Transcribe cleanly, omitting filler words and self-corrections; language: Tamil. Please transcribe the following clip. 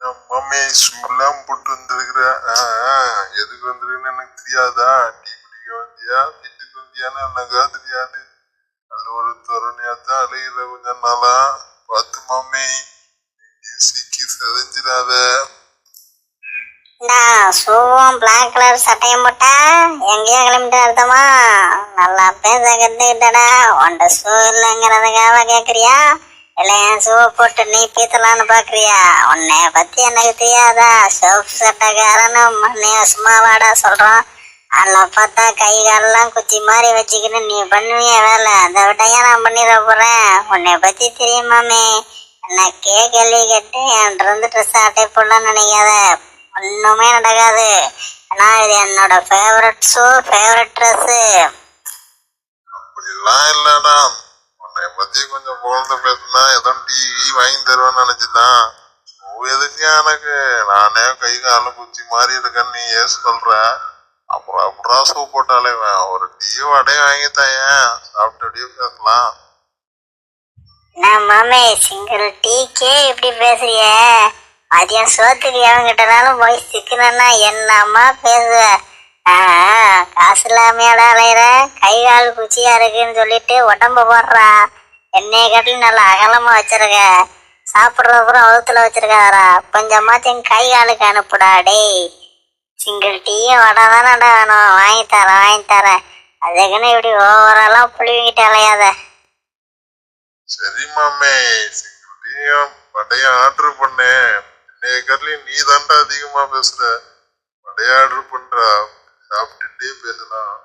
மாமே ஷூலாம் போட்டு வந்திருக்கிற. எதுக்கு வந்திருக்குன்னு எனக்கு தெரியாதா? டீ குடிக்க வந்தியா வீட்டுக்கு வந்தியான்னு எனக்கா தெரியாது. அது ஒரு தருணையாத்தான் அலையிற கொஞ்சம் நாளா. பார்த்து மாமே சிக்கி செதஞ்சிடாத. ஷூவும் பிளாக் கலர் சட்டையும் போட்டா எங்கேயோ கிளம்பிட்டு அர்த்தமா? நல்லா பேச கத்துக்கிட்டடா. உன்ட ஷூ இல்லைங்கிறதுக்காக கேக்குறியா, இல்ல என் ஷூவை போட்டு நீ பீத்தலான்னு பாக்குறியா? உன்னைய பத்தி எனக்கு தெரியாதா? ஷோப் சட்டைக்காரன்னு நீ சும்மாவாடா சொல்றான். அதில் பார்த்தா கை காலெல்லாம் குச்சி மாதிரி வச்சுக்கிட்டு நீ பண்ணுவிய வேலை. அதை விட்டையா நான் பண்ணிட போறேன். உன்னைய பத்தி தெரியுமாமே. என்ன கேள்வி கேட்டு என்கிட்ட இருந்து ட்ரெஸ் அட்டை போடலான்னு நினைக்காத. ஒண்ணுமே நடக்காது. ஆனா இது என்னோட ஃபேவரட் ஷூ, ஃபேவரட் ட்ரெஸ். அப்படிலாம் இல்லடா. உன்னைய பத்தி கொஞ்சம் புகழ்ந்து பேசினா ஏதோ டீ வாங்கி தருவேன்னு நினைச்சுதான். எதுக்கு எனக்கு? நானே கை கால குச்சி மாதிரி இருக்கேன்னு நீ ஏன் சொல்ற? அப்புறம் அப்புறம் ஷூ போட்டாலே ஒரு டீயும் வடையும் வாங்கி தாயேன், சாப்பிட்டுடியே பேசலாம். மாமே சிங்கிள் டீக்கே இப்படி பேசுறிய, மதியம் சோத்துக்கு எவங்கிட்டனாலும் போய் சிக்கனா என்னம்மா பேசுவ? காசு இல்லாமையோட அலையிற, கை கால் குச்சியா இருக்குன்னு சொல்லிட்டு உடம்ப போடுறா. என்னைய கட்டில் நல்லா அகலமா வச்சிருக்க, சாப்பிட்றதுப்புறம் வகுத்துல வச்சிருக்காரா. கொஞ்சமாச்சும் கை காலுக்கு அனுப்புடா டேய். சிங்கிள் டீயும் வடை தானடா வேணும், வாங்கி தரேன். அதுக்குன்னு இப்படி ஓவரெல்லாம் புளிவிக்கிட்டு அலையாத. சரி மாமே, சிங்கிள் டீயும் வடையும் ஆர்டர் பண்ணு. என்னைய கட்டிலையும் நீ தாண்டா அதிகமா பேசுற. வடைய ஆர்டர் பண்றா, சாப்பிட்டுட்டே பேசலாம்.